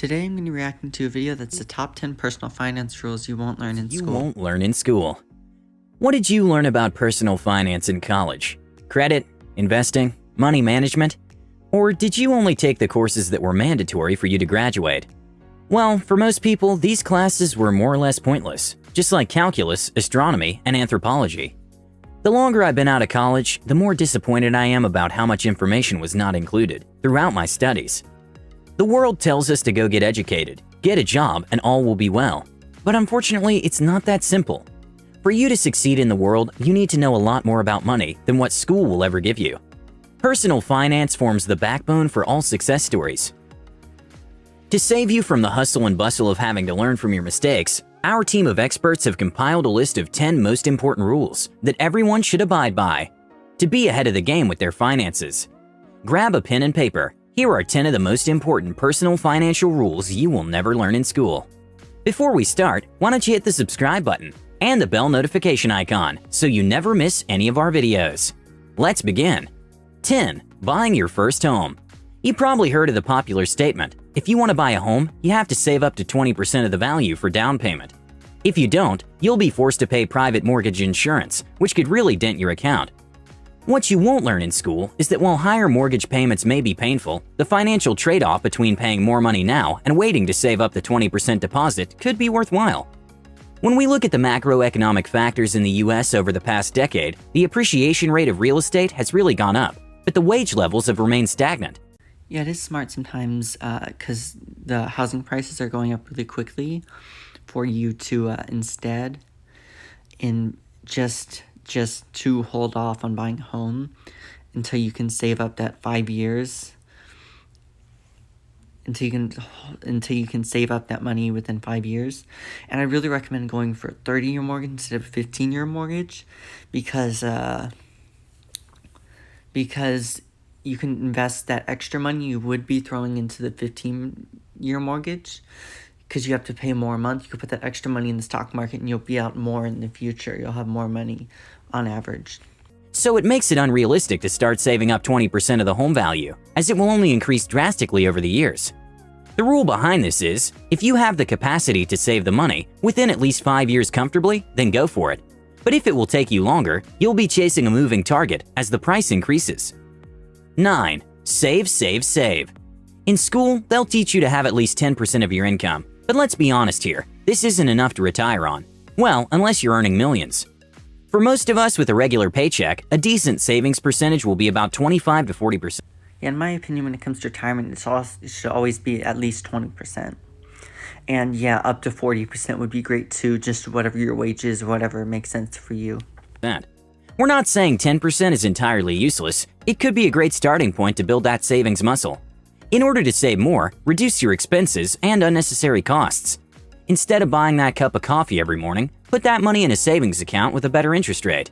Today I'm going to be reacting to a video that's the top 10 personal finance rules you won't learn in school. You won't learn in school. What did you learn about personal finance in college? Credit, investing, money management? Or did you only take the courses that were mandatory for you to graduate? Well, for most people, these classes were more or less pointless, just like calculus, astronomy, and anthropology. The longer I've been out of college, the more disappointed I am about how much information was not included throughout my studies. The world tells us to go get educated, get a job, and all will be well. But unfortunately, it's not that simple. For you to succeed in the world, you need to know a lot more about money than what school will ever give you. Personal finance forms the backbone for all success stories. To save you from the hustle and bustle of having to learn from your mistakes, our team of experts have compiled a list of 10 most important rules that everyone should abide by to be ahead of the game with their finances. Grab a pen and paper. Here are 10 of the most important personal financial rules you will never learn in school. Before we start, why don't you hit the subscribe button and the bell notification icon so you never miss any of our videos. Let's begin. 10. Buying your first home. You probably heard of the popular statement, if you want to buy a home, you have to save up to 20% of the value for down payment. If you don't, you'll be forced to pay private mortgage insurance, which could really dent your account. What you won't learn in school is that while higher mortgage payments may be painful, the financial trade-off between paying more money now and waiting to save up the 20% deposit could be worthwhile. When we look at the macroeconomic factors in the US over the past decade, the appreciation rate of real estate has really gone up, but the wage levels have remained stagnant. Yeah, it is smart sometimes because the housing prices are going up really quickly for you to instead just to hold off on buying a home until you can save up that 5 years, until you can save up that money within 5 years. And I really recommend going for a 30-year mortgage instead of a 15-year mortgage because you can invest that extra money you would be throwing into the 15-year mortgage because you have to pay more a month. You could put that extra money in the stock market and you'll be out more in the future. You'll have more money on average. So it makes it unrealistic to start saving up 20% of the home value, as it will only increase drastically over the years. The rule behind this is, if you have the capacity to save the money within at least 5 years comfortably, then go for it. But if it will take you longer, you'll be chasing a moving target as the price increases. 9. Save, save, save. In school, they'll teach you to have at least 10% of your income. But let's be honest here, this isn't enough to retire on. Well, unless you're earning millions. For most of us with a regular paycheck, a decent savings percentage will be about 25 to 40%. Yeah, in my opinion, when it comes to retirement, it should always be at least 20%. And yeah, up to 40% would be great too, just whatever your wage is, whatever makes sense for you. We're not saying 10% is entirely useless. It could be a great starting point to build that savings muscle. In order to save more, reduce your expenses and unnecessary costs. Instead of buying that cup of coffee every morning, put that money in a savings account with a better interest rate.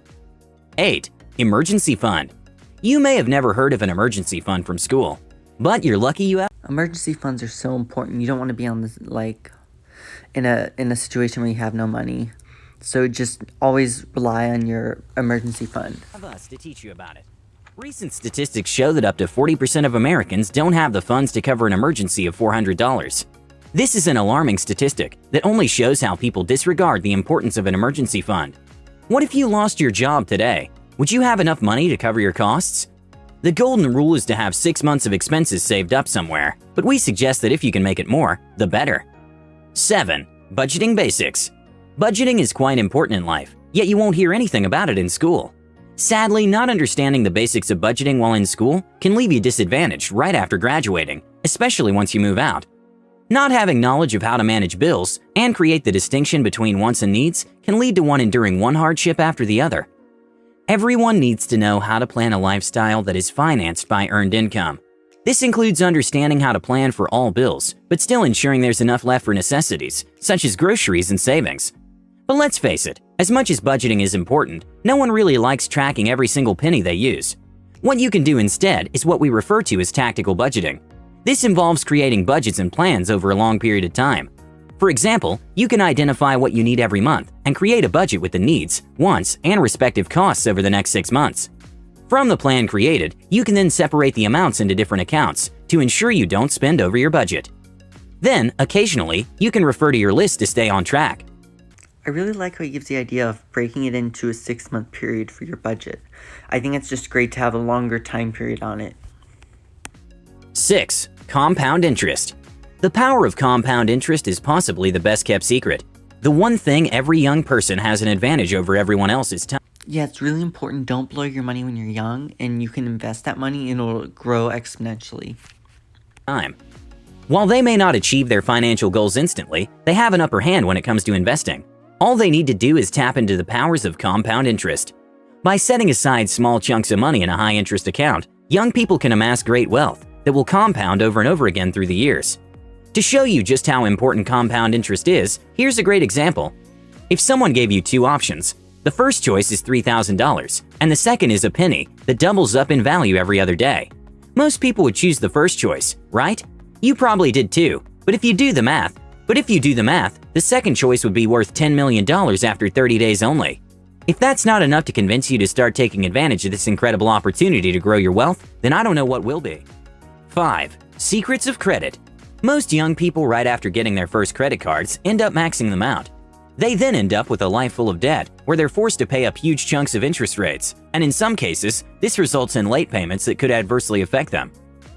8. Emergency fund. You may have never heard of an emergency fund from school, but you're lucky you have. Emergency funds are so important. You don't want to be on this in a situation where you have no money. So just always rely on your emergency fund. Of us to teach you about it. Recent statistics show that up to 40% of Americans don't have the funds to cover an emergency of $400. This is an alarming statistic that only shows how people disregard the importance of an emergency fund. What if you lost your job today? Would you have enough money to cover your costs? The golden rule is to have 6 months of expenses saved up somewhere, but we suggest that if you can make it more, the better. 7. Budgeting basics. Budgeting is quite important in life, yet you won't hear anything about it in school. Sadly, not understanding the basics of budgeting while in school can leave you disadvantaged right after graduating, especially once you move out. Not having knowledge of how to manage bills and create the distinction between wants and needs can lead to one enduring one hardship after the other. Everyone needs to know how to plan a lifestyle that is financed by earned income. This includes understanding how to plan for all bills, but still ensuring there's enough left for necessities, such as groceries and savings. But let's face it, as much as budgeting is important, no one really likes tracking every single penny they use. What you can do instead is what we refer to as tactical budgeting. This involves creating budgets and plans over a long period of time. For example, you can identify what you need every month and create a budget with the needs, wants, and respective costs over the next 6 months. From the plan created, you can then separate the amounts into different accounts to ensure you don't spend over your budget. Then, occasionally, you can refer to your list to stay on track. I really like how he gives the idea of breaking it into a 6-month period for your budget. I think it's just great to have a longer time period on it. 6. Compound interest. The power of compound interest is possibly the best kept secret. The one thing every young person has an advantage over everyone else is time. Yeah, it's really important. Don't blow your money when you're young, and you can invest that money and it'll grow exponentially. While they may not achieve their financial goals instantly, they have an upper hand when it comes to investing. All they need to do is tap into the powers of compound interest. By setting aside small chunks of money in a high-interest account, young people can amass great wealth that will compound over and over again through the years. To show you just how important compound interest is, here's a great example. If someone gave you two options, the first choice is $3,000, and the second is a penny that doubles up in value every other day. Most people would choose the first choice, right? You probably did too, but if you do the math, the second choice would be worth $10 million after 30 days only. If that's not enough to convince you to start taking advantage of this incredible opportunity to grow your wealth, then I don't know what will be. 5. Secrets of credit. Most young people right after getting their first credit cards end up maxing them out. They then end up with a life full of debt, where they're forced to pay up huge chunks of interest rates, and in some cases, this results in late payments that could adversely affect them.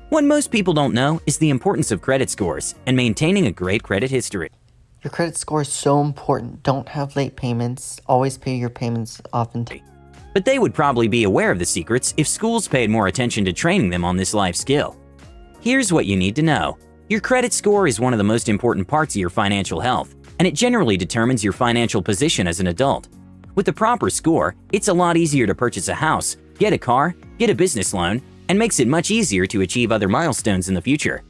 What most people don't know is the importance of credit scores and maintaining a great credit history. Your credit score is so important. Don't have late payments. Always pay your payments off in time. But they would probably be aware of the secrets if schools paid more attention to training them on this life skill. Here's what you need to know. Your credit score is one of the most important parts of your financial health, and it generally determines your financial position as an adult. With the proper score, it's a lot easier to purchase a house, get a car, get a business loan, and makes it much easier to achieve other milestones in the future.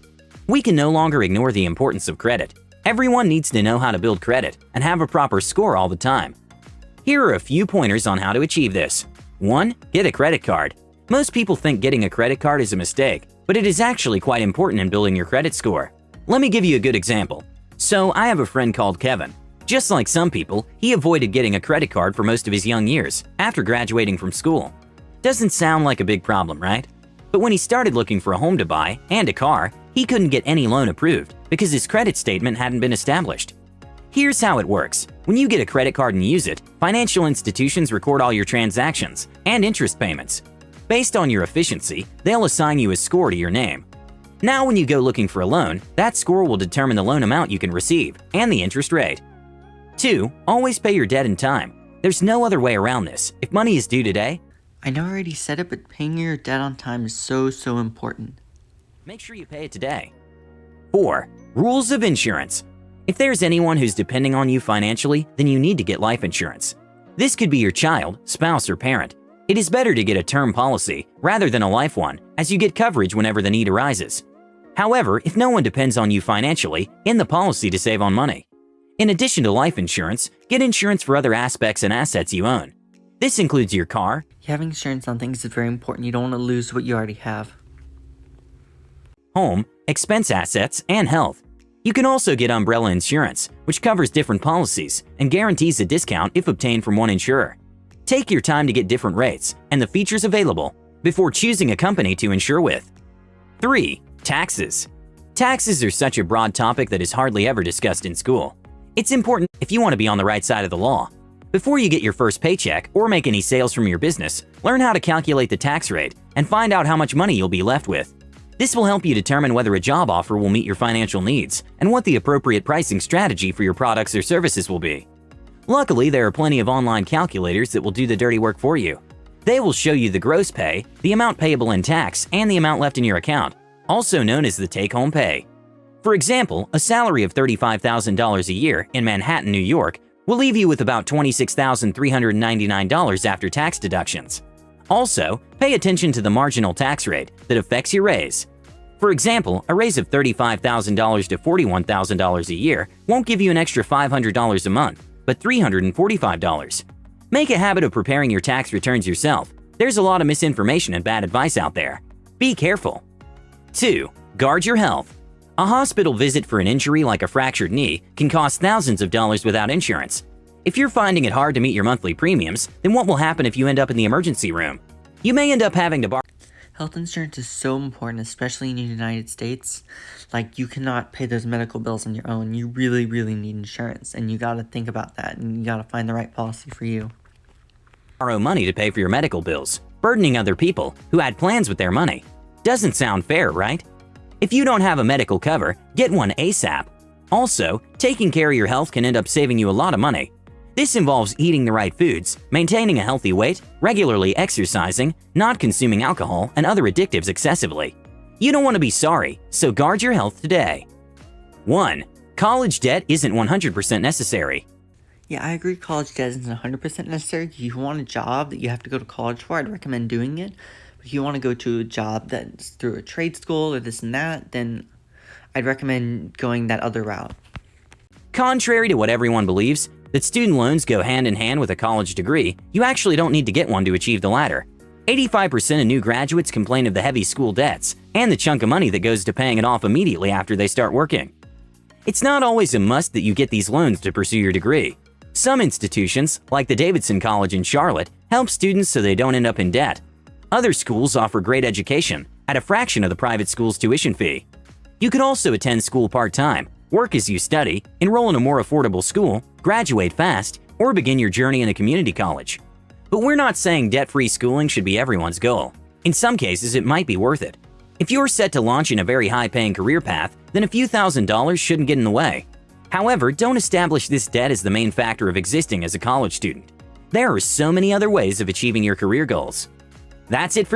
We can no longer ignore the importance of credit. Everyone needs to know how to build credit and have a proper score all the time. Here are a few pointers on how to achieve this. 1. Get a credit card. Most people think getting a credit card is a mistake, but it is actually quite important in building your credit score. Let me give you a good example. So, I have a friend called Kevin. Just like some people, he avoided getting a credit card for most of his young years after graduating from school. Doesn't sound like a big problem, right? But when he started looking for a home to buy and a car, he couldn't get any loan approved because his credit statement hadn't been established. Here's how it works. When you get a credit card and use it, financial institutions record all your transactions and interest payments. Based on your efficiency, they'll assign you a score to your name. Now when you go looking for a loan, that score will determine the loan amount you can receive and the interest rate. 2. Always pay your debt in time. There's no other way around this. If money is due today, I know I already said it, but paying your debt on time is so important. make sure you pay it today. 4. Rules of insurance. If there's anyone who's depending on you financially, then you need to get life insurance. This could be your child, spouse, or parent. It is better to get a term policy rather than a life one, as you get coverage whenever the need arises. However, if no one depends on you financially, end the policy to save on money. In addition to life insurance, get insurance for other aspects and assets you own. This includes your car, Having insurance on things is very important. You don't want to lose what you already have. home, expense assets, and health. You can also get umbrella insurance, which covers different policies and guarantees a discount if obtained from one insurer. Take your time to get different rates and the features available before choosing a company to insure with. 3. Taxes. Taxes are such a broad topic that is hardly ever discussed in school. It's important if you want to be on the right side of the law. Before you get your first paycheck or make any sales from your business, learn how to calculate the tax rate and find out how much money you'll be left with. This will help you determine whether a job offer will meet your financial needs and what the appropriate pricing strategy for your products or services will be. Luckily, there are plenty of online calculators that will do the dirty work for you. They will show you the gross pay, the amount payable in tax, and the amount left in your account, also known as the take-home pay. For example, a salary of $35,000 a year in Manhattan, New York will leave you with about $26,399 after tax deductions. Also, pay attention to the marginal tax rate that affects your raise. For example, a raise of $35,000 to $41,000 a year won't give you an extra $500 a month, but $345. Make a habit of preparing your tax returns yourself. There's a lot of misinformation and bad advice out there. Be careful. 2. Guard your health. A hospital visit for an injury like a fractured knee can cost thousands of dollars without insurance. If you're finding it hard to meet your monthly premiums, then what will happen if you end up in the emergency room? You may end up having to borrow. Health insurance is so important, especially in the United States. Like, you cannot pay those medical bills on your own. You really, really need insurance, and you gotta think about that, and you gotta find the right policy for you. Borrow money to pay for your medical bills, burdening other people who had plans with their money. Doesn't sound fair, right? If you don't have a medical cover, get one ASAP. Also, taking care of your health can end up saving you a lot of money. This involves eating the right foods, maintaining a healthy weight, regularly exercising, not consuming alcohol and other addictives excessively. You don't want to be sorry, so guard your health today. 1. College debt isn't 100% necessary. Yeah, I agree college debt isn't 100% necessary. If you want a job that you have to go to college for, I'd recommend doing it. But if you want to go to a job that's through a trade school or this and that, then I'd recommend going that other route. Contrary to what everyone believes, that student loans go hand in hand with a college degree, you actually don't need to get one to achieve the latter. 85% of new graduates complain of the heavy school debts and the chunk of money that goes to paying it off immediately after they start working. It's not always a must that you get these loans to pursue your degree. Some institutions, like the Davidson College in Charlotte, help students so they don't end up in debt. Other schools offer great education at a fraction of the private school's tuition fee. You could also attend school part-time, work as you study, enroll in a more affordable school, graduate fast, or begin your journey in a community college. But we're not saying debt-free schooling should be everyone's goal. In some cases, it might be worth it. If you're set to launch in a very high-paying career path, then a few $1,000s shouldn't get in the way. However, don't establish this debt as the main factor of existing as a college student. There are so many other ways of achieving your career goals. That's it for